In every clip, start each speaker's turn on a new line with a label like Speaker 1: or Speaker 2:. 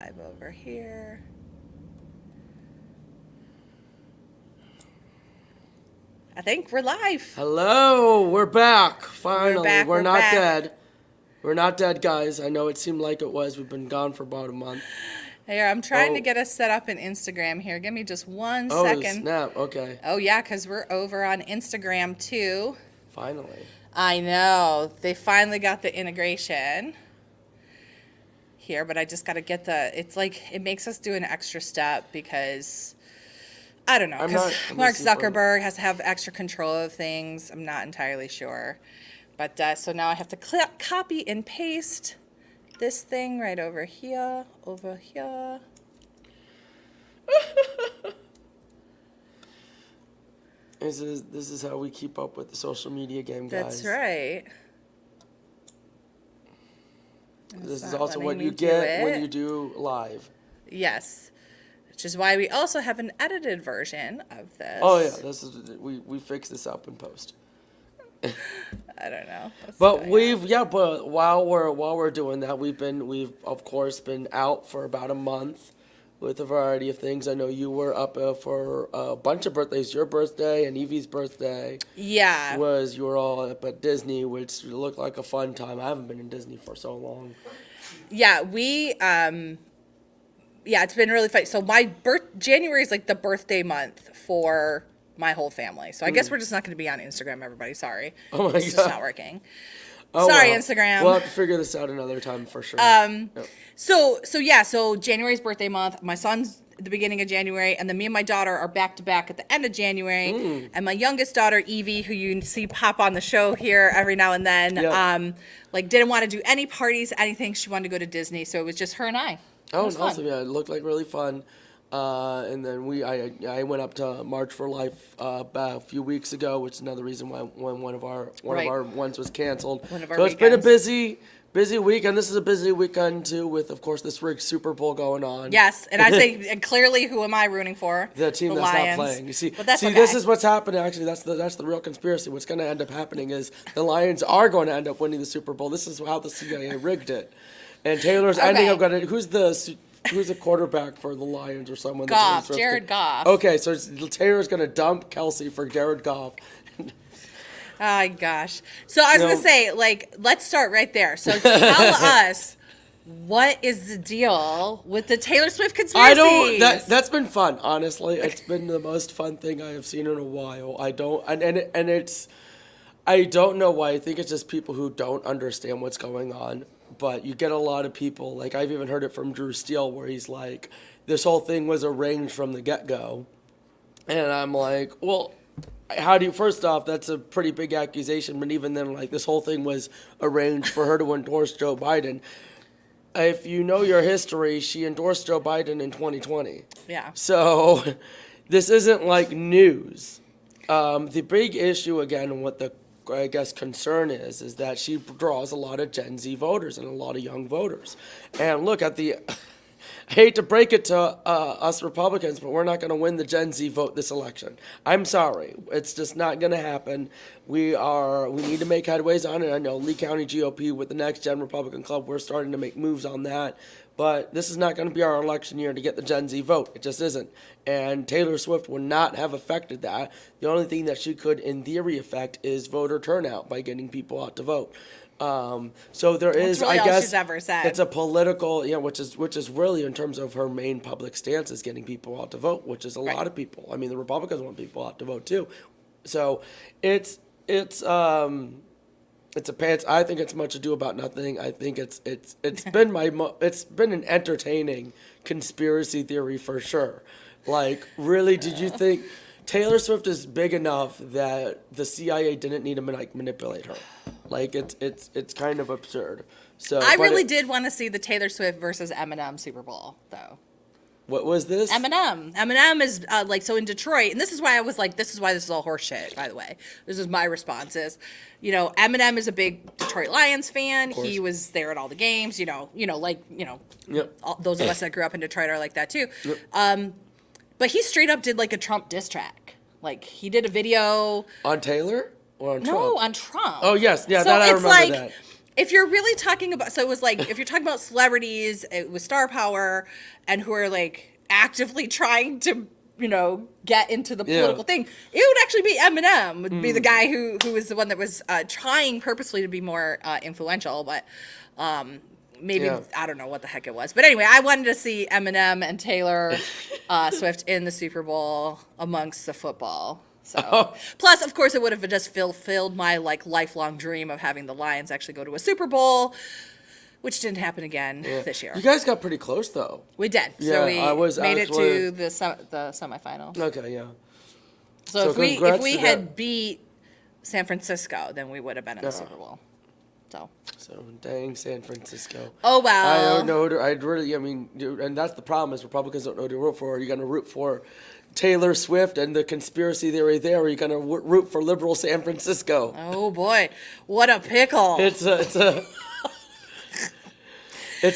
Speaker 1: Live over here. I think we're live.
Speaker 2: Hello, we're back.
Speaker 1: We're
Speaker 2: Finally,
Speaker 1: back.
Speaker 2: we're
Speaker 1: We're
Speaker 2: not
Speaker 1: back.
Speaker 2: dead. We're not dead, guys. I know it seemed like it was. We've been gone for about a month.
Speaker 1: Here, I'm trying to
Speaker 2: Oh,
Speaker 1: get us set up in Instagram here. Give me just one
Speaker 2: oh,
Speaker 1: second.
Speaker 2: snap. Okay,
Speaker 1: Oh, yeah, because we're over on Instagram too.
Speaker 2: finally.
Speaker 1: I know. They finally got the integration here, but I just got to get it's like, it makes us do an extra step because, I don't know,
Speaker 2: I'm
Speaker 1: because
Speaker 2: not. Let me
Speaker 1: Mark
Speaker 2: see if
Speaker 1: Zuckerberg has to have extra control of things. I'm not entirely sure. But so now I have to copy and paste this thing right over here, over here.
Speaker 2: This is how we keep up with the social media game, guys.
Speaker 1: That's right.
Speaker 2: This is
Speaker 1: not
Speaker 2: also
Speaker 1: letting
Speaker 2: what
Speaker 1: me
Speaker 2: you
Speaker 1: do
Speaker 2: get when
Speaker 1: it.
Speaker 2: you do live.
Speaker 1: Yes. Which is why we also have an edited version of this.
Speaker 2: Oh yeah, this is we fix this up in post.
Speaker 1: I don't know.
Speaker 2: But but while we're doing that, we've of course been out for about a month with a variety of things. I know you were up for a bunch of birthdays. Your birthday and Evie's birthday
Speaker 1: Yeah.
Speaker 2: you were all up at Disney, which looked like a fun time. I haven't been in Disney for so long.
Speaker 1: Yeah, yeah, it's been really fun. So January is like the birthday month for my whole family. So I guess we're just not going to be on Instagram, everybody. Sorry.
Speaker 2: Oh my
Speaker 1: It's just
Speaker 2: God.
Speaker 1: not working.
Speaker 2: Oh,
Speaker 1: Sorry,
Speaker 2: well.
Speaker 1: Instagram.
Speaker 2: We'll have to figure this out another time for sure. Yep.
Speaker 1: So January's birthday month. My son's at the beginning of January, and then me and my daughter are back to back at the end of January. And my youngest daughter, Evie, who you see pop on the show here every now and then,
Speaker 2: Yep.
Speaker 1: like didn't want to do any parties, anything. She wanted to go to Disney, so it was just her and I. It
Speaker 2: Oh,
Speaker 1: was fun.
Speaker 2: awesome! Yeah, it looked like really fun. And then I went up to March for Life about a few weeks ago, which is another reason why when one of our
Speaker 1: Right.
Speaker 2: ones was canceled.
Speaker 1: One of our
Speaker 2: So it's been a
Speaker 1: weekends.
Speaker 2: busy weekend. This is a busy weekend too, with of course this rigged Super Bowl going on.
Speaker 1: Yes, and I say and clearly, who am I rooting for?
Speaker 2: The team
Speaker 1: The
Speaker 2: that's
Speaker 1: Lions.
Speaker 2: not playing. You see,
Speaker 1: But that's okay.
Speaker 2: this is what's happening. Actually, that's the real conspiracy. What's going to end up happening is the Lions are going to end up winning the Super Bowl. This is how the CIA rigged it, and Taylor's ending
Speaker 1: Okay.
Speaker 2: up going to who's the quarterback for the Lions or someone? that
Speaker 1: Goff,
Speaker 2: Taylor Swift
Speaker 1: Jared
Speaker 2: could-
Speaker 1: Goff.
Speaker 2: Okay, so Taylor's going to dump Kelsey for Jared Goff.
Speaker 1: Oh gosh. So I was
Speaker 2: No.
Speaker 1: gonna say, like, let's start right there. So tell us, what is the deal with the Taylor Swift conspiracy?
Speaker 2: I don't. That's been fun. Honestly, it's been the most fun thing I have seen in a while. I don't, and it's. I don't know why. I think it's just people who don't understand what's going on. But you get a lot of people, like I've even heard it from Drew Steele, where he's like, "This whole thing was arranged from the get-go," and I'm like, "Well, how do you?" First off, that's a pretty big accusation. But even then, like this whole thing was arranged for her to endorse Joe Biden. If you know your history, she endorsed Joe Biden in 2020.
Speaker 1: Yeah.
Speaker 2: So this isn't like news. The big issue, again, and what the, I guess, concern is that she draws a lot of Gen Z voters and a lot of young voters. And look at the, I hate to break it to us Republicans, but we're not going to win the Gen Z vote this election. I'm sorry. It's just not going to happen. We need to make headways on it. I know Lee County GOP with the Next Gen Republican Club, we're starting to make moves on that. But this is not going to be our election year to get the Gen Z vote. It just isn't. And Taylor Swift would not have affected that. The only thing that she could, in theory, affect is voter turnout by getting people out to vote. So there is,
Speaker 1: really
Speaker 2: I
Speaker 1: all
Speaker 2: guess,
Speaker 1: she's ever said.
Speaker 2: it's a political, which is really in terms of her main public stance is getting people out to vote, which is a lot of people. I mean, the Republicans want people out to vote too. So it's I think it's much ado about nothing. I think it's been it's been an entertaining conspiracy theory for sure. Like, really, did you think Taylor Swift is big enough that the CIA didn't need to manipulate her? Like, it's kind of absurd. So
Speaker 1: I
Speaker 2: but
Speaker 1: really did want to see the Taylor Swift versus Eminem Super Bowl, though.
Speaker 2: What was this?
Speaker 1: Eminem is like, so in Detroit, and this is why I was like, this is why this is all horseshit, by the way. This is my response is, Eminem is a big Detroit Lions fan. He was there at all the games,
Speaker 2: Yep.
Speaker 1: those of us that grew up in Detroit are like that too.
Speaker 2: Yep.
Speaker 1: But he straight up did like a Trump diss track. Like, he did a video.
Speaker 2: On Taylor or on Trump?
Speaker 1: No, on Trump.
Speaker 2: Oh yes, yeah,
Speaker 1: So
Speaker 2: that I
Speaker 1: it's
Speaker 2: remember
Speaker 1: like,
Speaker 2: that.
Speaker 1: if you're really talking about, so it was like, if you're talking about celebrities with star power and who are like actively trying to, get into the political thing, it would actually be Eminem would be the guy who was the one that was trying purposely to be more influential, but maybe I don't know what the heck it was. But anyway, I wanted to see Eminem and Taylor Swift in the Super Bowl amongst the football. So, plus, of course, it would have just fulfilled my like lifelong dream of having the Lions actually go to a Super Bowl, which didn't happen again this year.
Speaker 2: You guys got pretty close, though.
Speaker 1: We did.
Speaker 2: Yeah,
Speaker 1: so we
Speaker 2: I was
Speaker 1: made
Speaker 2: actually...
Speaker 1: it to the semifinal.
Speaker 2: Okay, yeah.
Speaker 1: So if we had beat San Francisco, then we would have been in the Super Bowl. So
Speaker 2: dang San Francisco.
Speaker 1: Oh well.
Speaker 2: I don't know. I'd really. I mean, and that's the problem is Republicans don't know who to root for. Are you going to root for Taylor Swift and the conspiracy theory there? Or are you going to root for liberal San Francisco?
Speaker 1: Oh boy, what a pickle!
Speaker 2: It's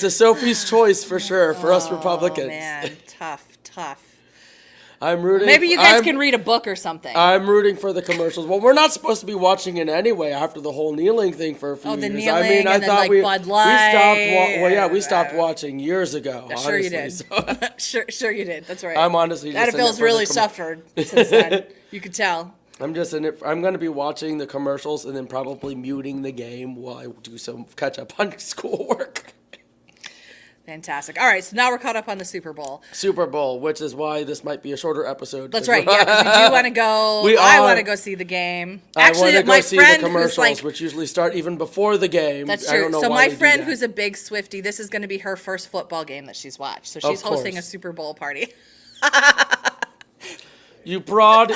Speaker 2: a Sophie's choice for sure for us Republicans.
Speaker 1: Oh man, tough.
Speaker 2: I'm rooting.
Speaker 1: Maybe you guys can read a book or something.
Speaker 2: I'm rooting for the commercials. Well, we're not supposed to be watching it anyway after the whole kneeling thing for a few years.
Speaker 1: Kneeling,
Speaker 2: I mean, I
Speaker 1: and
Speaker 2: thought
Speaker 1: then, like, Bud Light.
Speaker 2: We stopped watching years ago.
Speaker 1: Yeah,
Speaker 2: honestly,
Speaker 1: sure you did.
Speaker 2: So.
Speaker 1: sure you did. That's right.
Speaker 2: I'm honestly just
Speaker 1: NFL's really suffered since then. You could tell.
Speaker 2: I'm just in it. I'm going to be watching the commercials and then probably muting the game while I do some catch up on schoolwork.
Speaker 1: Fantastic. All right, so now we're caught up on the Super Bowl.
Speaker 2: Super Bowl, which is why this might be a shorter episode.
Speaker 1: That's right. Yeah, because we do want to go. I want to go see the game. Actually,
Speaker 2: I
Speaker 1: my
Speaker 2: see
Speaker 1: friend
Speaker 2: the commercials,
Speaker 1: who's like,
Speaker 2: which usually start even before the game.
Speaker 1: That's
Speaker 2: I
Speaker 1: true.
Speaker 2: don't know
Speaker 1: So
Speaker 2: why
Speaker 1: my friend who's a big Swiftie, this is going to be her first football game that she's watched. So she's hosting a Super Bowl party.
Speaker 2: You look,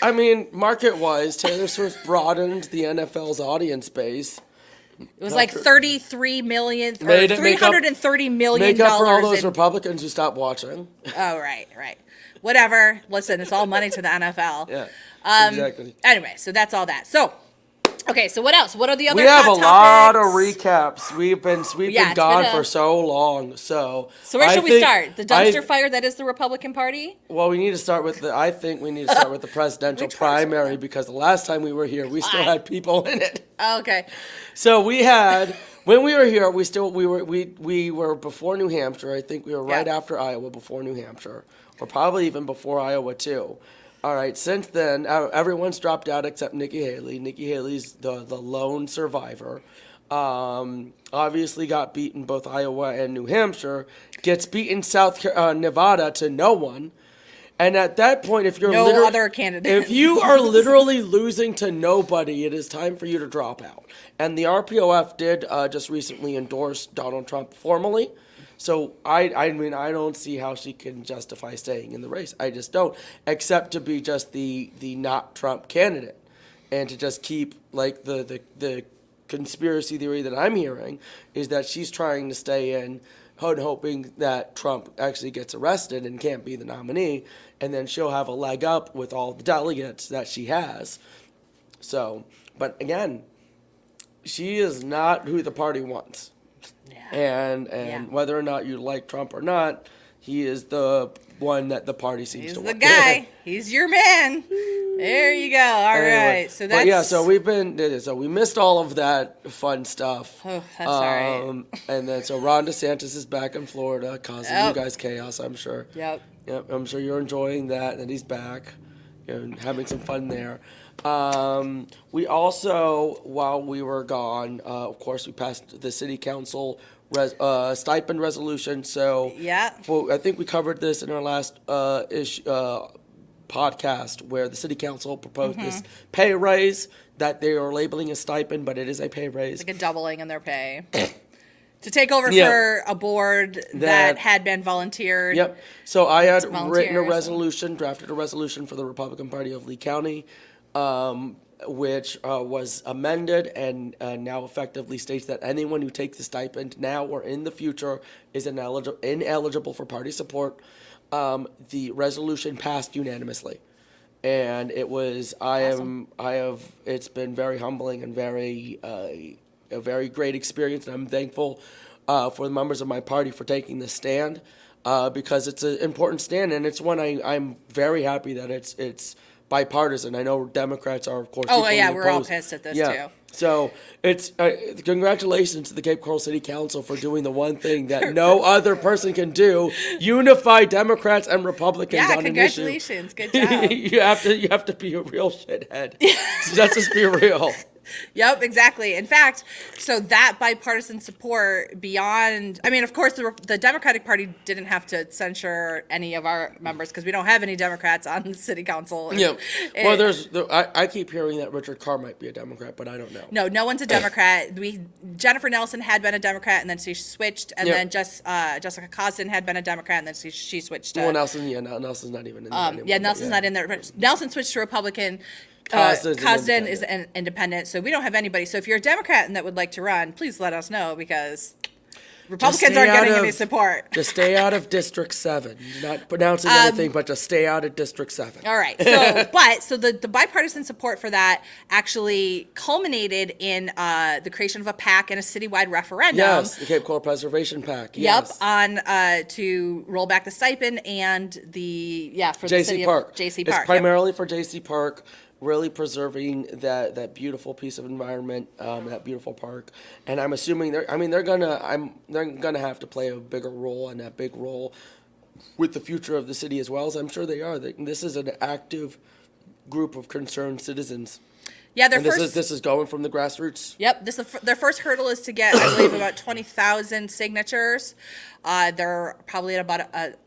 Speaker 2: I mean, market-wise, Taylor Swift broadened the NFL's audience base.
Speaker 1: It was like $33 million, or $330 million.
Speaker 2: Make up for all those Republicans who stopped watching.
Speaker 1: Oh, right. Whatever. Listen, it's all money to the NFL.
Speaker 2: Yeah, exactly.
Speaker 1: Anyway, so that's all that. So, okay, so what else? What are the other
Speaker 2: We have a
Speaker 1: hot
Speaker 2: lot of
Speaker 1: topics?
Speaker 2: recaps. We've been gone for so long. So
Speaker 1: where should we start? The dumpster fire that is the Republican Party?
Speaker 2: Well, we need to start with I think we need to start with the presidential primary because the last time we were here, we still had people in it.
Speaker 1: Oh, okay.
Speaker 2: So we had when we were here, we were before New Hampshire. I think we were right after Iowa, before New Hampshire, or probably even before Iowa too. All right. Since then, everyone's dropped out except Nikki Haley. Nikki Haley's the lone survivor. Obviously got beaten both Iowa and New Hampshire. Gets beaten Nevada to no one. And at that point, if you're
Speaker 1: other candidate,
Speaker 2: if you are literally losing to nobody, it is time for you to drop out. And the RPOF did just recently endorse Donald Trump formally. So I mean I don't see how she can justify staying in the race. I just don't, except to be just the not Trump candidate, and to just keep like the conspiracy theory that I'm hearing is that she's trying to stay in, hoping that Trump actually gets arrested and can't be the nominee, and then she'll have a leg up with all the delegates that she has. So, but again, she is not who the party wants. And whether or not you like Trump or not, he is the one that the party seems to want.
Speaker 1: He's the guy. He's your man. There you go. All right. So that's...
Speaker 2: So we missed all of that fun stuff.
Speaker 1: Oh, that's all right.
Speaker 2: And then so Ron DeSantis is back in Florida causing you guys chaos, I'm sure.
Speaker 1: Yep.
Speaker 2: I'm sure you're enjoying that, and he's back and having some fun there. We also, while we were gone, of course, we passed the city council stipend resolution. So I think we covered this in our last podcast, where the city council proposed this pay raise that they are labeling a stipend, but it is a pay raise,
Speaker 1: like a doubling in their pay. To take over for a board that had been volunteered.
Speaker 2: Yep. So I had drafted a resolution for the Republican Party of Lee County, which was amended and now effectively states that anyone who takes the stipend now or in the future is ineligible for party support. The resolution passed unanimously, and it was it's been very humbling and a very great experience, and I'm thankful for the members of my party for taking this stand, because it's an important stand, and it's one I'm very happy that it's bipartisan. I know Democrats are, of course.
Speaker 1: Oh yeah, we're all pissed at this too.
Speaker 2: So it's congratulations to the Cape Coral City Council for doing the one thing that no other person can do: unify Democrats and Republicans
Speaker 1: Yeah,
Speaker 2: on
Speaker 1: congratulations.
Speaker 2: an issue.
Speaker 1: Good job.
Speaker 2: you have to be a real shithead. Let's just be real.
Speaker 1: Yep, exactly. In fact, so that bipartisan support beyond, I mean, of course, the Democratic Party didn't have to censure any of our members because we don't have any Democrats on the city council.
Speaker 2: Yeah. Well, I keep hearing that Richard Carr might be a Democrat, but I don't know.
Speaker 1: No one's a Democrat. Jennifer Nelson had been a Democrat, and then she switched, and then Jessica Cosden had been a Democrat, and then she switched to.
Speaker 2: Well, Nelson's not even in there anymore.
Speaker 1: Yeah, Nelson's not in there. But Nelson switched to Republican. Cosden is an independent, so we don't have anybody. So if you're a Democrat and that would like to run, please let us know because Republicans aren't getting any support.
Speaker 2: Just stay out of District 7. Not pronouncing anything, but just stay out of District 7.
Speaker 1: All right. So the bipartisan support for that actually culminated in the creation of a PAC and a citywide referendum.
Speaker 2: Yes, the Cape Coral Preservation PAC. Yes.
Speaker 1: Yep, on to roll back the stipend and for the city
Speaker 2: Park.
Speaker 1: of JC Park.
Speaker 2: It's primarily for JC Park. Really preserving that beautiful piece of environment, that beautiful park, and I'm assuming they're gonna have to play a bigger role and that big role with the future of the city as well as I'm sure they are. This is an active group of concerned citizens.
Speaker 1: Yeah,
Speaker 2: this is going from the grassroots.
Speaker 1: Yep, their first hurdle is to get, I believe, about 20,000 signatures. They're probably at about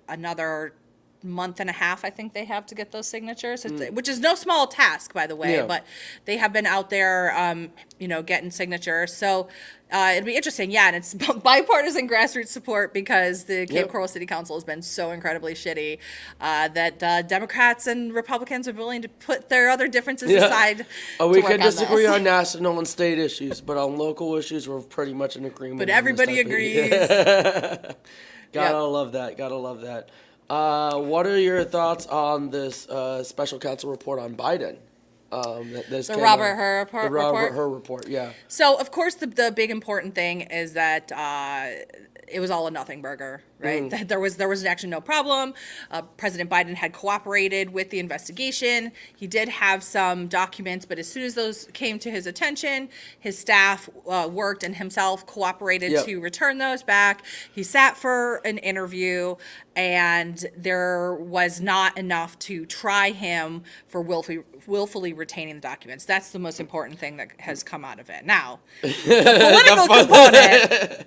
Speaker 1: another month and a half, I think they have to get those signatures, which is no small task, by the way.
Speaker 2: Yeah.
Speaker 1: But they have been out there, getting signatures. So it'd be interesting. Yeah, and it's bipartisan grassroots support because the Cape Coral City Council has been so incredibly shitty that Democrats and Republicans are willing to put their other differences aside.
Speaker 2: We can disagree on national and state issues, but on local issues, we're pretty much in agreement.
Speaker 1: But everybody agrees.
Speaker 2: Gotta love that. Gotta love that. What are your thoughts on this special counsel report on Biden?
Speaker 1: The Robert Hur report?
Speaker 2: The Robert Hur report, yeah.
Speaker 1: So, of course, the big important thing is that it was all a nothing burger, right? That there was actually no problem. President Biden had cooperated with the investigation. He did have some documents, but as soon as those came to his attention, his staff worked and himself cooperated to return those back. He sat for an interview, and there was not enough to try him for willfully retaining the documents. That's the most important thing that has come out of it. Now, the political component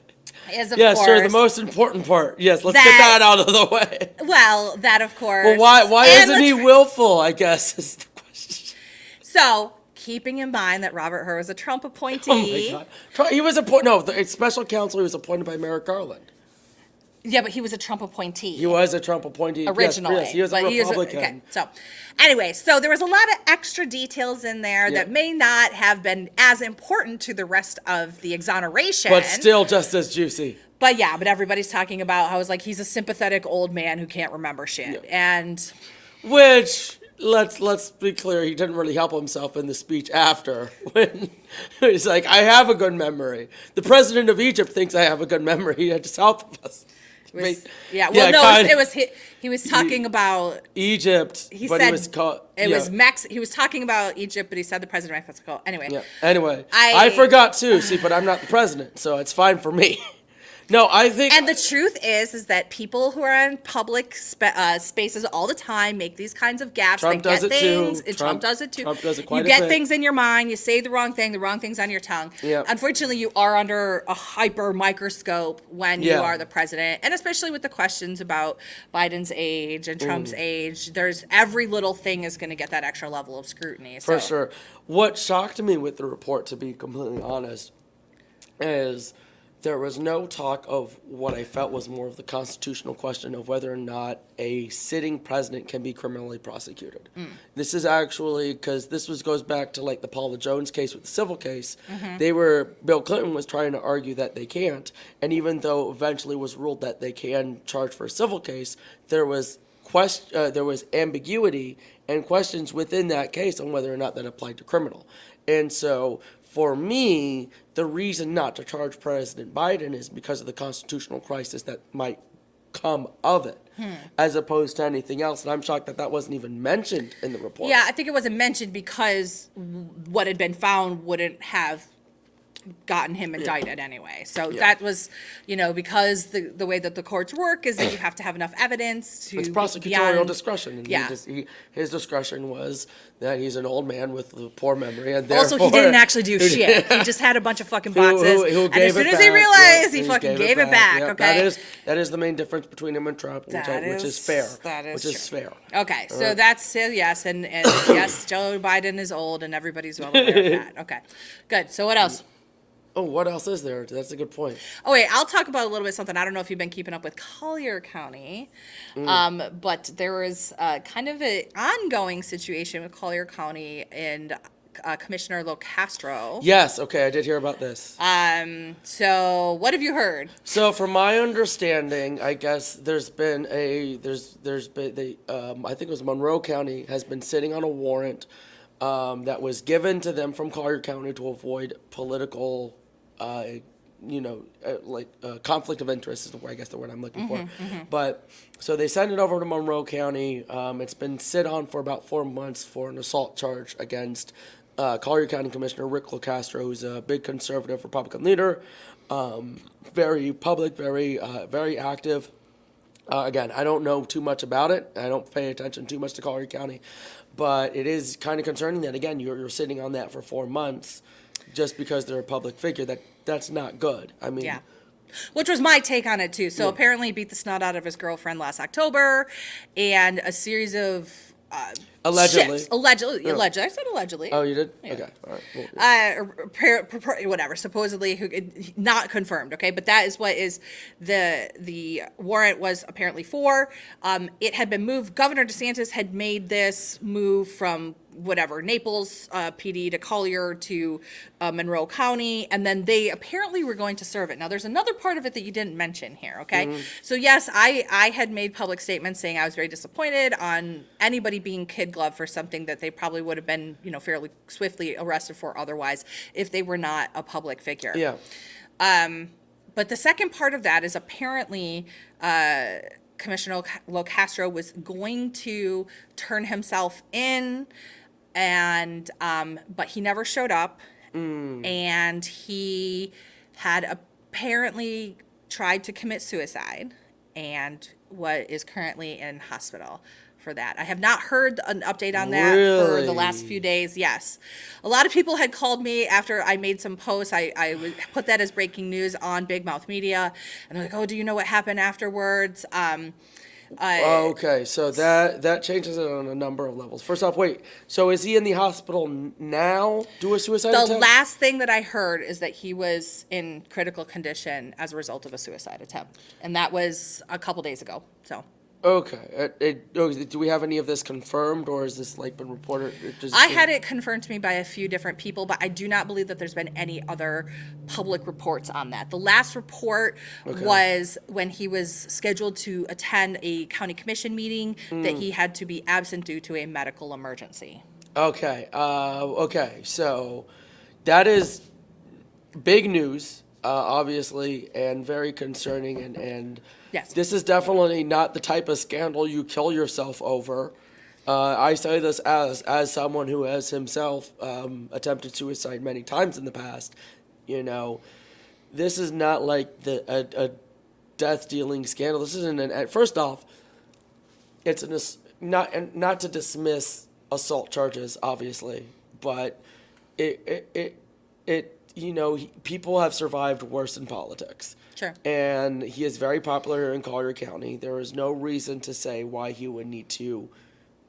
Speaker 1: is, of course...
Speaker 2: sure, the most important part. Yes, let's get that out of the way.
Speaker 1: Well, that, of course...
Speaker 2: Well, why isn't he willful, I guess, is the question.
Speaker 1: So, keeping in mind that Robert Hur was a Trump appointee...
Speaker 2: Oh, my God. He was appointed... No, the special counsel, he was appointed by Merrick Garland.
Speaker 1: Yeah, but he was a Trump appointee.
Speaker 2: He was a Trump appointee.
Speaker 1: Originally.
Speaker 2: Yes, he was a Republican.
Speaker 1: Okay, so anyway, so there was a lot of extra details in there that may not have been as important to the rest of the exoneration.
Speaker 2: But still just as juicy.
Speaker 1: But everybody's talking about how he's a sympathetic old man who can't remember shit.
Speaker 2: Yeah.
Speaker 1: And...
Speaker 2: Which... Let's be clear, he didn't really help himself in the speech after, when he's like, I have a good memory. The president of Egypt thinks I have a good memory. He had to help us.
Speaker 1: He was talking about
Speaker 2: Egypt.
Speaker 1: He
Speaker 2: but
Speaker 1: said
Speaker 2: he was
Speaker 1: he was talking about Egypt, but he said the president of Mexico. Anyway,
Speaker 2: I forgot too. See, but I'm not the president, so it's fine for me. No, I think...
Speaker 1: And the truth is that people who are in public spaces all the time make these kinds of gaffes.
Speaker 2: Trump does it too.
Speaker 1: Trump does it too.
Speaker 2: Trump does it quite a
Speaker 1: bit. You get
Speaker 2: bit.
Speaker 1: things in your mind, you say the wrong thing's on your tongue.
Speaker 2: Yeah.
Speaker 1: Unfortunately, you are under a hyper microscope when you are the president, and especially with the questions about Biden's age and Trump's age. There's every little thing is going to get that extra level of scrutiny.
Speaker 2: For sure. What shocked me with the report, to be completely honest, is... there was no talk of what I felt was more of the constitutional question of whether or not a sitting president can be criminally prosecuted. This is actually, because goes back to like the Paula Jones case with the civil case. Bill Clinton was trying to argue that they can't, and even though eventually was ruled that they can charge for a civil case, there was ambiguity and questions within that case on whether or not that applied to criminal. And so, for me, the reason not to charge President Biden is because of the constitutional crisis that might come of it, as opposed to anything else. And I'm shocked that that wasn't even mentioned in the report.
Speaker 1: Yeah, I think it wasn't mentioned because what had been found wouldn't have gotten him indicted anyway. So that was, because the way that the courts work is that you have to have enough evidence to
Speaker 2: It's prosecutorial discretion. And his discretion was that he's an old man with a poor memory, and
Speaker 1: also he didn't actually do shit. He just had a bunch of fucking boxes, and as soon as he realized, he fucking gave it back.
Speaker 2: Yep.
Speaker 1: Okay,
Speaker 2: that is the main difference between him and Trump, which is fair.
Speaker 1: That is
Speaker 2: which is
Speaker 1: true.
Speaker 2: fair.
Speaker 1: Okay, so that's yes, and yes, Joe Biden is old, and everybody's well aware of that. Okay, good. So what else?
Speaker 2: Oh, what else is there? That's a good point.
Speaker 1: Oh, wait, I'll talk about a little bit something. I don't know if you've been keeping up with Collier County, but there was kind of an ongoing situation with Collier County and Commissioner Locastro.
Speaker 2: Yes, okay, I did hear about this.
Speaker 1: So what have you heard?
Speaker 2: So, from my understanding, I guess I think it was Monroe County has been sitting on a warrant that was given to them from Collier County to avoid political, conflict of interest is the word I'm looking for. But so they sent it over to Monroe County. It's been sit on for about 4 months for an assault charge against Collier County Commissioner Rick Locastro, who's a big conservative Republican leader, very public, very active. Again, I don't know too much about it. I don't pay attention too much to Collier County, but it is kind of concerning that, again, you're sitting on that for 4 months just because they're a public figure. That's not good. I mean,
Speaker 1: Yeah. Which was my take on it, too. So apparently he beat the snot out of his girlfriend last October, and a series of
Speaker 2: allegedly.
Speaker 1: shifts. Allegedly. I said allegedly.
Speaker 2: Oh, you did?
Speaker 1: Yeah.
Speaker 2: Okay. All right.
Speaker 1: Whatever, supposedly not confirmed. Okay, but that is what is the warrant was apparently for. It had been moved. Governor DeSantis had made this move from Naples PD to Collier to Monroe County, and then they apparently were going to serve it. Now, there's another part of it that you didn't mention here, okay? So, yes, I had made public statements saying I was very disappointed on anybody being kid gloved for something that they probably would have been, fairly swiftly arrested for otherwise if they were not a public figure.
Speaker 2: Yeah.
Speaker 1: But the second part of that is apparently Commissioner Locastro was going to turn himself in, and but he never showed up, and he had apparently tried to commit suicide, and what is currently in hospital for that. I have not heard an update on that for the last few days. Yes. A lot of people had called me after I made some posts. I would put that as breaking news on Big Mouth Media, and they're like, oh, do you know what happened afterwards?
Speaker 2: Okay, so that changes it on a number of levels. First off, wait, so is he in the hospital now? Do a suicide attempt?
Speaker 1: The last thing that I heard is that he was in critical condition as a result of a suicide attempt, and that was a couple days ago. So.
Speaker 2: Okay. Do we have any of this confirmed, or is this been reported?
Speaker 1: I had it confirmed to me by a few different people, but I do not believe that there's been any other public reports on that. The last report was when he was scheduled to attend a county commission meeting that he had to be absent due to a medical emergency.
Speaker 2: Okay. Okay. So that is big news, obviously, and very concerning, and
Speaker 1: Yes.
Speaker 2: This is definitely not the type of scandal you kill yourself over. I say this as someone who has himself attempted suicide many times in the past. This is not like a death-dealing scandal. This isn't first off, it's not to dismiss assault charges, obviously, but people have survived worse in politics.
Speaker 1: Sure.
Speaker 2: And he is very popular here in Collier County. There is no reason to say why he would need to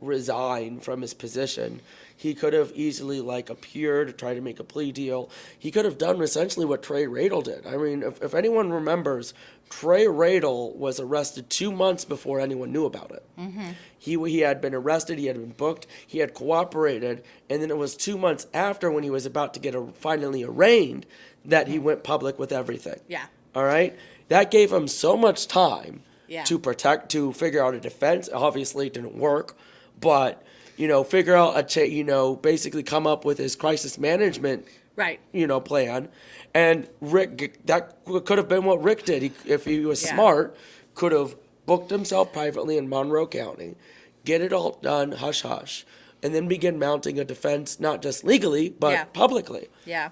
Speaker 2: resign from his position. He could have easily appeared to try to make a plea deal. He could have done essentially what Trey Radel did. I mean, if anyone remembers, Trey Radel was arrested 2 months before anyone knew about it. Mm-hmm. He had been arrested, he had been booked, he had cooperated, and then it was 2 months after, when he was about to get finally arraigned, that he went public with everything.
Speaker 1: Yeah.
Speaker 2: All right? That gave him so much time
Speaker 1: Yeah.
Speaker 2: to figure out a defense. Obviously, it didn't work, but figure out basically come up with his crisis management
Speaker 1: Right.
Speaker 2: plan. And Rick, that could have been what Rick did. If he was smart, could have booked himself privately in Monroe County, get it all done, hush hush, and then begin mounting a defense, not just legally, but
Speaker 1: Yeah.
Speaker 2: publicly.
Speaker 1: Yeah.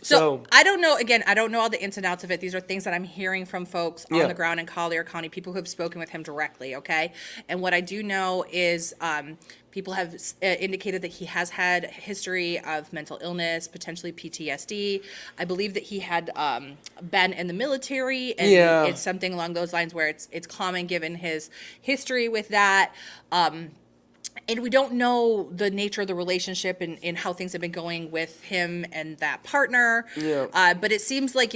Speaker 2: So-
Speaker 1: So I don't know. Again, I don't know all the ins and outs of it. These are things that I'm hearing from folks on
Speaker 2: Yeah.
Speaker 1: the ground in Collier County, people who have spoken with him directly. Okay, and what I do know is people have indicated that he has had a history of mental illness, potentially PTSD. I believe that he had been in the military, and
Speaker 2: Yeah.
Speaker 1: it's something along those lines where it's common given his history with that. And we don't know the nature of the relationship and how things have been going with him and that partner.
Speaker 2: Yeah.
Speaker 1: But it seems like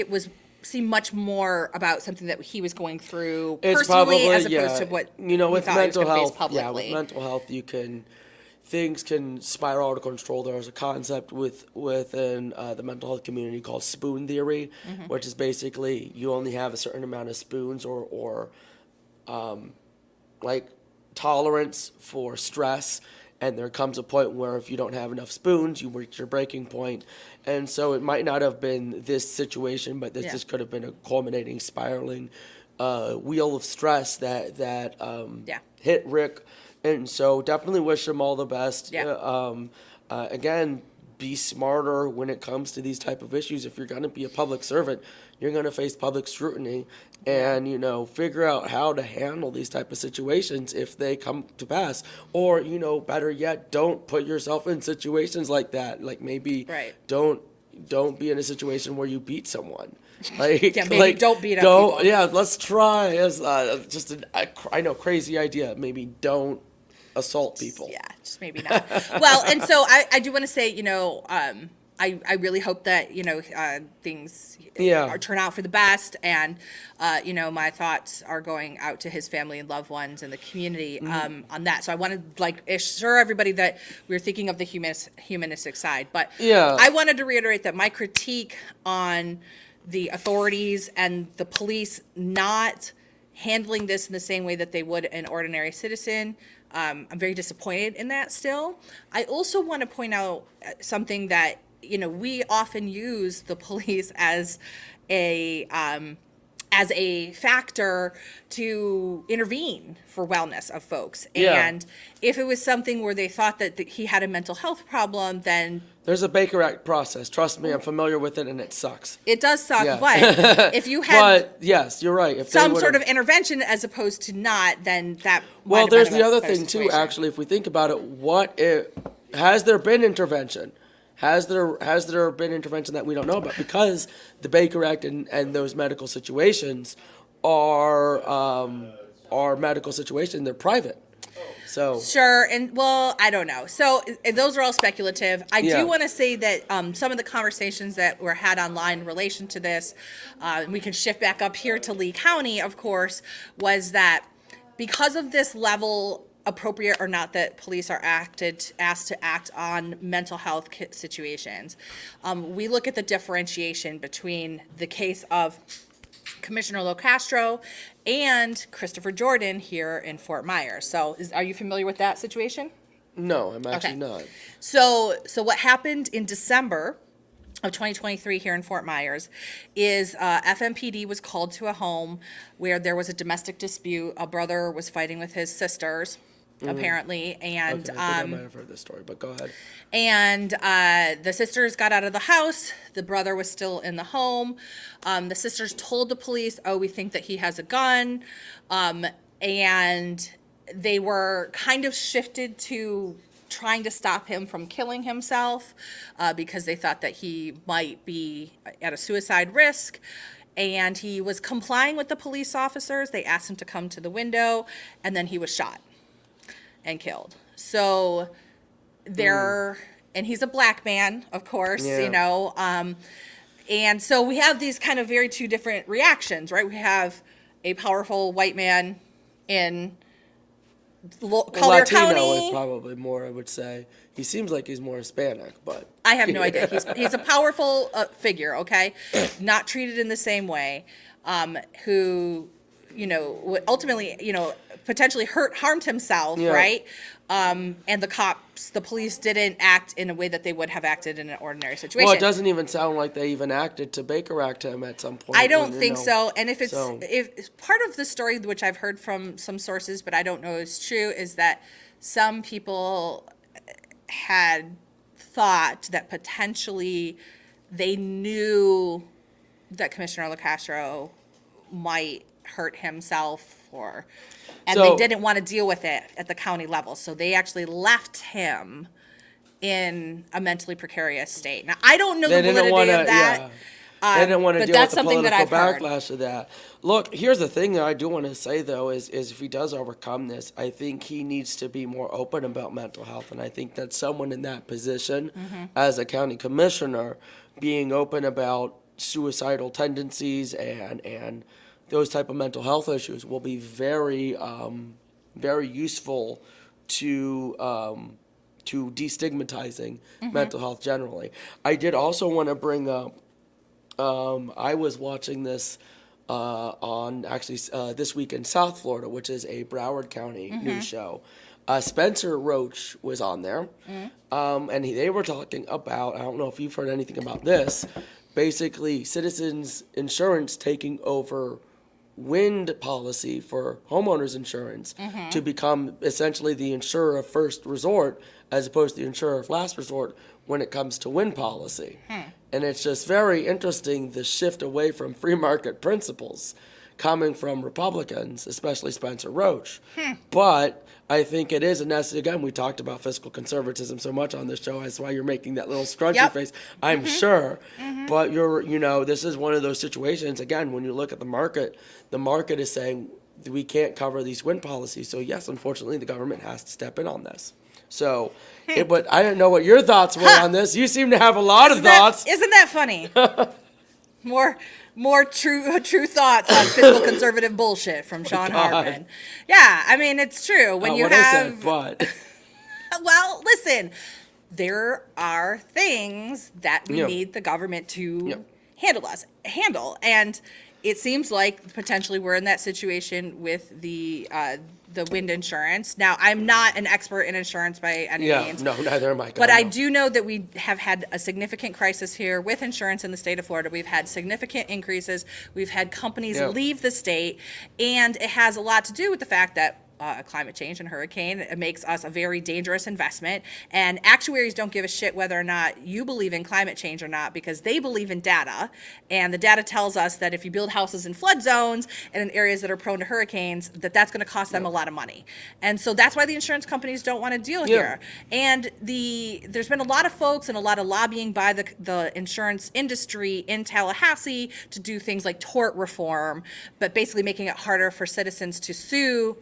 Speaker 1: seemed much more about something that he was going through
Speaker 2: It's
Speaker 1: personally,
Speaker 2: probably,
Speaker 1: as opposed to what
Speaker 2: you know,
Speaker 1: he
Speaker 2: with
Speaker 1: thought he was
Speaker 2: mental
Speaker 1: gonna face
Speaker 2: health,
Speaker 1: publicly.
Speaker 2: with mental health, things can spiral out of control. There's a concept within the mental health community called spoon theory, which is basically you only have a certain amount of spoons or like tolerance for stress, and there comes a point where if you don't have enough spoons, you reach your breaking point. And so it might not have been this situation, but this
Speaker 1: Yeah.
Speaker 2: just could have been a culminating, spiraling wheel of stress that
Speaker 1: Yeah.
Speaker 2: hit Rick. And so definitely wish him all the best.
Speaker 1: Yeah.
Speaker 2: Again, be smarter when it comes to these type of issues. If you're going to be a public servant, you're going to face public scrutiny, and figure out how to handle these type of situations if they come to pass. Or better yet, don't put yourself in situations like that. Like maybe
Speaker 1: Right.
Speaker 2: don't be in a situation where you beat someone. Like,
Speaker 1: Yeah, maybe don't beat up people.
Speaker 2: Yeah, let's try as just I know, crazy idea. Maybe don't assault people.
Speaker 1: Yeah, just maybe not. Well, and so I do want to say, I really hope that, things
Speaker 2: Yeah.
Speaker 1: turn out for the best. And, my thoughts are going out to his family and loved ones and the community on that. So I want to assure everybody that we're thinking of the humanistic side. But
Speaker 2: Yeah.
Speaker 1: I wanted to reiterate that my critique on the authorities and the police not handling this in the same way that they would an ordinary citizen. I'm very disappointed in that still. I also want to point out something that, we often use the police as a factor to intervene for wellness of folks.
Speaker 2: Yeah.
Speaker 1: And if it was something where they thought that he had a mental health problem, then
Speaker 2: There's a Baker Act process. Trust me, I'm familiar with it, and it sucks.
Speaker 1: it does suck.
Speaker 2: Yeah.
Speaker 1: But if you had
Speaker 2: But yes, you're right. If they
Speaker 1: some
Speaker 2: would've-
Speaker 1: sort of intervention as opposed to not, then that might
Speaker 2: Well,
Speaker 1: have
Speaker 2: there's
Speaker 1: been
Speaker 2: the
Speaker 1: a
Speaker 2: other
Speaker 1: better
Speaker 2: thing too.
Speaker 1: situation.
Speaker 2: Actually, if we think about it, has there been intervention? Has there been intervention that we don't know about? Because the Baker Act and those medical situations are medical situations. They're private. So
Speaker 1: Sure, and well, I don't know. So those are all speculative. I
Speaker 2: Yeah.
Speaker 1: do want to say that some of the conversations that were had online in relation to this, and we can shift back up here to Lee County, of course, was that because of this level, appropriate or not, that police are asked to act on mental health situations, we look at the differentiation between the case of Commissioner LoCastro and Christopher Jordan here in Fort Myers. So are you familiar with that situation?
Speaker 2: no, I'm actually
Speaker 1: Okay.
Speaker 2: not.
Speaker 1: So what happened in December of 2023 here in Fort Myers is FMPD was called to a home where there was a domestic dispute. A brother was fighting with his sisters, apparently, and
Speaker 2: Okay, I think I might have heard this story, but go ahead.
Speaker 1: and the sisters got out of the house. The brother was still in the home. The sisters told the police, "Oh, we think that he has a gun," and they were kind of shifted to trying to stop him from killing himself because they thought that he might be at a suicide risk. And he was complying with the police officers. They asked him to come to the window, and then he was shot and killed. So and he's a black man, of course,
Speaker 2: Yeah.
Speaker 1: and so we have these kind of very two different reactions, right? We have a powerful white man in Collier
Speaker 2: Latino
Speaker 1: County.
Speaker 2: is probably more, I would say. He seems like he's more Hispanic, but
Speaker 1: I have no idea. He's a powerful figure, okay? Not treated in the same way, who, ultimately, potentially harmed himself,
Speaker 2: Yeah.
Speaker 1: right? And the police didn't act in a way that they would have acted in an ordinary situation.
Speaker 2: Well, it doesn't even sound like they even acted to Baker Act him at some point.
Speaker 1: I don't
Speaker 2: when,
Speaker 1: think so. And if
Speaker 2: so-
Speaker 1: part of the story, which I've heard from some sources, but I don't know is true, is that some people had thought that potentially they knew that Commissioner LaCastro might hurt himself and
Speaker 2: So-
Speaker 1: they didn't want to deal with it at the county level. So they actually left him in a mentally precarious state. Now, I don't know the validity of that.
Speaker 2: They didn't want to
Speaker 1: but
Speaker 2: deal
Speaker 1: that's
Speaker 2: with the
Speaker 1: something that
Speaker 2: political
Speaker 1: I've heard.
Speaker 2: backlash of that. Look, here's the thing that I do want to say, though, is if he does overcome this, I think he needs to be more open about mental health. And I think that someone in that position, as a county commissioner, being open about suicidal tendencies and those type of mental health issues will be very, very useful to destigmatizing mental health generally. I did also want to bring up, I was watching this on actually This Week in South Florida, which is a Broward County news show. Spencer Roach was on there, and they were talking about, I don't know if you've heard anything about this, basically Citizens Insurance taking over wind policy for homeowners insurance to become essentially the insurer of first resort as opposed to the insurer of last resort when it comes to wind policy. And it's just very interesting, the shift away from free market principles coming from Republicans, especially Spencer Roach. But I think it is a necessary, again, we talked about fiscal conservatism so much on this show, that's why you're making that little scrunchy
Speaker 1: Yep.
Speaker 2: face, I'm sure. But this is one of those situations, again, when you look at the market is saying we can't cover these wind policies. So yes, unfortunately, the government has to step in on this. So, but I don't know what your thoughts were on this. You seem to have a lot of thoughts.
Speaker 1: Isn't that funny? More true thoughts on fiscal conservative bullshit from Sean
Speaker 2: God.
Speaker 1: Hartman. Yeah, I mean, it's true. When you
Speaker 2: what I
Speaker 1: have,
Speaker 2: said, but
Speaker 1: well, listen, there are things that we
Speaker 2: Yeah.
Speaker 1: need the government to
Speaker 2: Yeah.
Speaker 1: handle, and it seems like potentially we're in that situation with the wind insurance. Now, I'm not an expert in insurance by any means.
Speaker 2: no, neither am I.
Speaker 1: But I do know that we have had a significant crisis here with insurance in the state of Florida. We've had significant increases. We've had companies
Speaker 2: Yeah.
Speaker 1: leave the state. And it has a lot to do with the fact that climate change and hurricane, it makes us a very dangerous investment. And actuaries don't give a shit whether or not you believe in climate change or not, because they believe in data. And the data tells us that if you build houses in flood zones and in areas that are prone to hurricanes, that's going to cost them a lot of money. And so that's why the insurance companies don't want to deal here. And there's been a lot of folks and a lot of lobbying by the insurance industry in Tallahassee to do things like tort reform, but basically making it harder for citizens to sue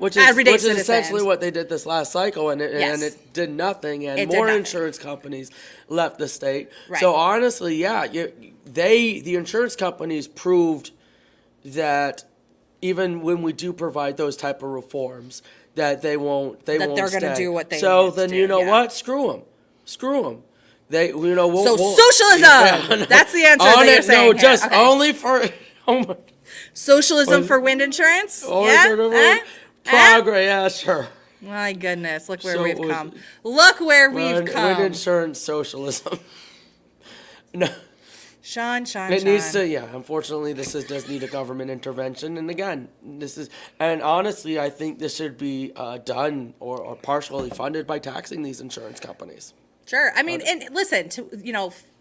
Speaker 2: Which
Speaker 1: everyday
Speaker 2: is
Speaker 1: citizens.
Speaker 2: essentially what they did this last cycle, and
Speaker 1: Yes.
Speaker 2: it did nothing, and
Speaker 1: It did
Speaker 2: more
Speaker 1: nothing.
Speaker 2: insurance companies left the state.
Speaker 1: Right.
Speaker 2: So honestly, the insurance companies proved that even when we do provide those type of reforms, that they won't
Speaker 1: they're
Speaker 2: gonna
Speaker 1: gonna do what they
Speaker 2: So
Speaker 1: need to
Speaker 2: then
Speaker 1: do,
Speaker 2: you know
Speaker 1: yeah.
Speaker 2: what? Screw them. They we'll,
Speaker 1: So
Speaker 2: we'll-
Speaker 1: socialism! That's the answer that you're saying
Speaker 2: No,
Speaker 1: here.
Speaker 2: just
Speaker 1: Okay.
Speaker 2: only for
Speaker 1: Socialism for wind insurance?
Speaker 2: only
Speaker 1: Yeah?
Speaker 2: for the
Speaker 1: Eh?
Speaker 2: progress. Yeah, sure.
Speaker 1: My goodness, look where
Speaker 2: So
Speaker 1: we've
Speaker 2: it was-
Speaker 1: come. Look where we've
Speaker 2: Wind
Speaker 1: come.
Speaker 2: insurance socialism. No.
Speaker 1: Sean.
Speaker 2: It needs to, unfortunately, does need a government intervention. And again, and honestly, I think this should be done or partially funded by taxing these insurance companies.
Speaker 1: Sure. I mean, and listen,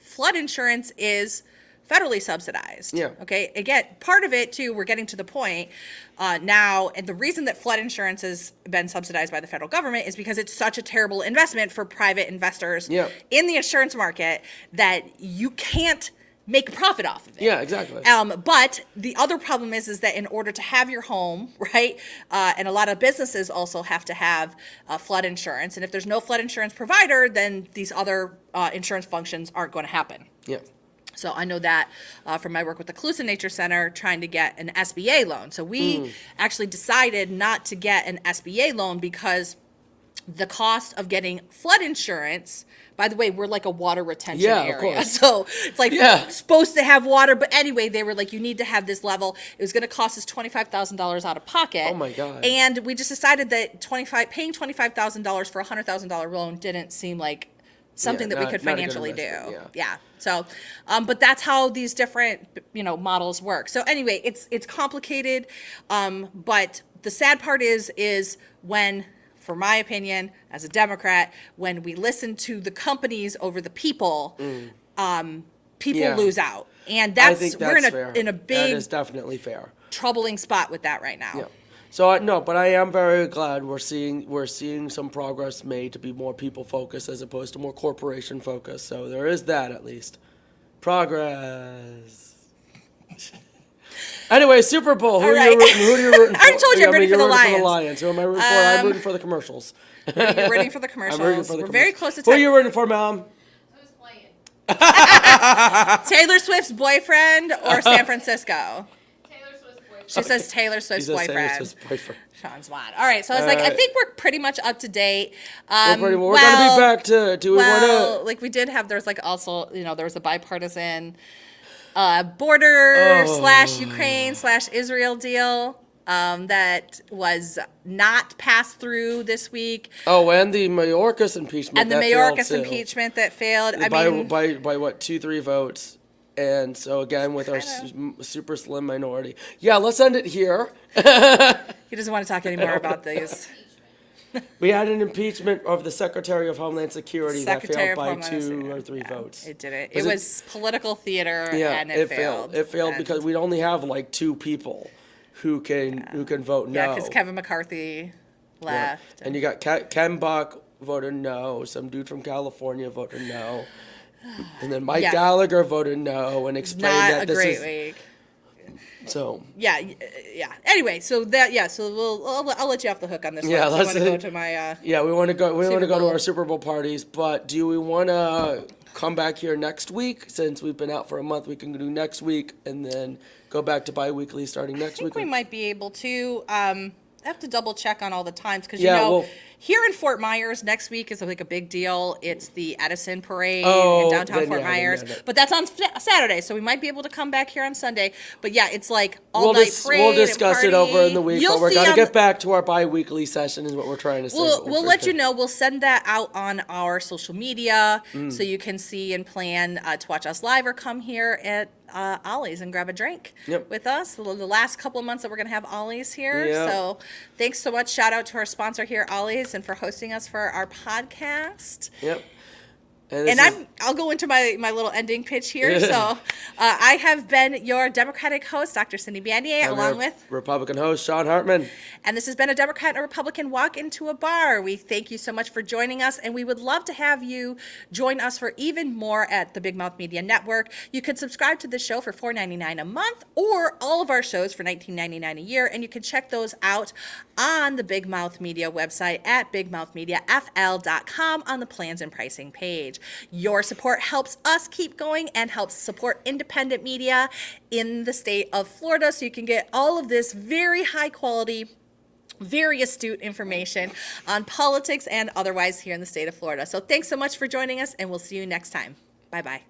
Speaker 1: flood insurance is federally subsidized.
Speaker 2: Yeah.
Speaker 1: Okay. Again, part of it too, we're getting to the point now, and the reason that flood insurance has been subsidized by the federal government is because it's such a terrible investment for private investors
Speaker 2: Yeah.
Speaker 1: in the insurance market that you can't make a profit off of it.
Speaker 2: Yeah, exactly.
Speaker 1: But the other problem is that in order to have your home, right, and a lot of businesses also have to have flood insurance. And if there's no flood insurance provider, then these other insurance functions aren't going to happen.
Speaker 2: Yeah.
Speaker 1: So I know that from my work with the Calusa Nature Center, trying to get an SBA loan. So we actually decided not to get an SBA loan because the cost of getting flood insurance. By the way, we're like a water retention
Speaker 2: Yeah, of
Speaker 1: area.
Speaker 2: course.
Speaker 1: So it's like
Speaker 2: Yeah.
Speaker 1: supposed to have water. But anyway, they were like, you need to have this level. It was going to cost us $25,000 out of pocket.
Speaker 2: Oh, my God.
Speaker 1: And we just decided that paying $25,000 for a $100,000 loan didn't seem like something that we could
Speaker 2: not a good
Speaker 1: financially do.
Speaker 2: investment,
Speaker 1: Yeah. So, but that's how these different, models work. So anyway, it's complicated. But the sad part is when, for my opinion, as a Democrat, when we listen to the companies over the people, people
Speaker 2: Yeah.
Speaker 1: lose out. And
Speaker 2: I think
Speaker 1: we're
Speaker 2: that's fair.
Speaker 1: in a
Speaker 2: That
Speaker 1: big
Speaker 2: is definitely fair.
Speaker 1: troubling spot with that right now.
Speaker 2: Yeah. So no, but I am very glad we're seeing some progress made to be more people focused as opposed to more corporation focused. So there is that at least. Progress. Anyway, Super Bowl. Who
Speaker 1: All
Speaker 2: are
Speaker 1: right.
Speaker 2: you rooting? Who are you rooting for?
Speaker 1: I already told you I'm rooting for the
Speaker 2: you're rooting for the
Speaker 1: Lions.
Speaker 2: Lions. Who am I rooting for? I'm rooting for the commercials.
Speaker 1: You're rooting for the commercials.
Speaker 2: I'm rooting for the
Speaker 1: We're
Speaker 2: commercials.
Speaker 1: very close to
Speaker 2: Who are
Speaker 1: time.
Speaker 2: you rooting for, Mom?
Speaker 3: Who's playing?
Speaker 1: Taylor Swift's boyfriend or San Francisco?
Speaker 3: Taylor Swift's boyfriend.
Speaker 1: She says Taylor Swift's
Speaker 2: He says Taylor
Speaker 1: boyfriend.
Speaker 2: Swift's boyfriend.
Speaker 1: Sean Swan. All right, so I was like, I think we're pretty much up to date.
Speaker 2: We're gonna be back to. Do we want to?
Speaker 1: Like we did have. There's like also, there was a bipartisan border / Ukraine / Israel deal that was not passed through this week,
Speaker 2: Oh, and the Mayorkas impeachment.
Speaker 1: and the
Speaker 2: that failed,
Speaker 1: Mayorkas
Speaker 2: too.
Speaker 1: impeachment that failed. I
Speaker 2: by
Speaker 1: mean,
Speaker 2: by what 2-3 votes, and so again with our
Speaker 1: Kind
Speaker 2: super slim minority. Yeah, let's end it here.
Speaker 1: he doesn't want to talk anymore about these.
Speaker 2: We had an impeachment of the Secretary of Homeland Security
Speaker 1: Secretary
Speaker 2: that
Speaker 1: of
Speaker 2: failed by
Speaker 1: Homeland
Speaker 2: 2
Speaker 1: Security.
Speaker 2: or 3
Speaker 1: Yeah,
Speaker 2: votes.
Speaker 1: It didn't.
Speaker 2: Was
Speaker 1: It
Speaker 2: it-
Speaker 1: was political theater,
Speaker 2: Yeah,
Speaker 1: and it failed.
Speaker 2: It failed
Speaker 1: And-
Speaker 2: because we only have like 2 people who can vote no.
Speaker 1: yeah, because Kevin McCarthy
Speaker 2: Yeah.
Speaker 1: left.
Speaker 2: And you got Ken Buck voted no. Some dude from California voted no. And then Mike
Speaker 1: Yeah.
Speaker 2: Gallagher voted no and explained
Speaker 1: Not
Speaker 2: that
Speaker 1: a
Speaker 2: this
Speaker 1: great
Speaker 2: is
Speaker 1: week.
Speaker 2: so.
Speaker 1: Yeah. Anyway, so I'll let you off the hook on this
Speaker 2: Yeah,
Speaker 1: one. 'cause I
Speaker 2: let's-
Speaker 1: want to go to my.
Speaker 2: Yeah, we want to go. We want to go to
Speaker 1: Bowl.
Speaker 2: our Super Bowl parties, but do we want to come back here next week? Since we've been out for a month, we can do next week and then go back to bi-weekly starting next
Speaker 1: I think
Speaker 2: week.
Speaker 1: we might be able to. I have to double check on all the times because
Speaker 2: Yeah, well-
Speaker 1: here in Fort Myers next week is like a big deal. It's the Edison Parade
Speaker 2: Oh,
Speaker 1: in downtown
Speaker 2: then
Speaker 1: Fort
Speaker 2: yeah, then
Speaker 1: Myers,
Speaker 2: yeah.
Speaker 1: but that's on Saturday, so we might be able to come back here on Sunday. But yeah, it's like all
Speaker 2: We'll,
Speaker 1: night parade.
Speaker 2: we'll discuss
Speaker 1: and
Speaker 2: it over
Speaker 1: party.
Speaker 2: in the week,
Speaker 1: You'll
Speaker 2: but we're
Speaker 1: see
Speaker 2: gonna
Speaker 1: on
Speaker 2: get back to our bi-weekly session is what we're trying to say.
Speaker 1: We'll let you know. We'll send that out on our social media
Speaker 2: Mm.
Speaker 1: so you can see and plan to watch us live or come here at Ollie's and grab a drink
Speaker 2: Yep.
Speaker 1: with us. The last couple of months that we're going to have Ollie's here.
Speaker 2: Yep.
Speaker 1: So thanks so much. Shout out to our sponsor here, Ollie's, and for hosting us for our podcast.
Speaker 2: Yep.
Speaker 1: And I'll go into my little ending pitch here. So I have been your Democratic host, Dr. Cindy Bandier, along with
Speaker 2: Republican host Sean Hartman.
Speaker 1: and this has been a Democrat and a Republican walk into a bar. We thank you so much for joining us, and we would love to have you join us for even more at the Big Mouth Media Network. You can subscribe to the show for $4.99 a month, or all of our shows for $19.99 a year, and you can check those out on the Big Mouth Media website at bigmouthmediafl.com on the plans and pricing page. Your support helps us keep going and helps support independent media in the state of Florida, so you can get all of this very high quality, very astute information on politics and otherwise here in the state of Florida. So thanks so much for joining us, and we'll see you next time. Bye-bye.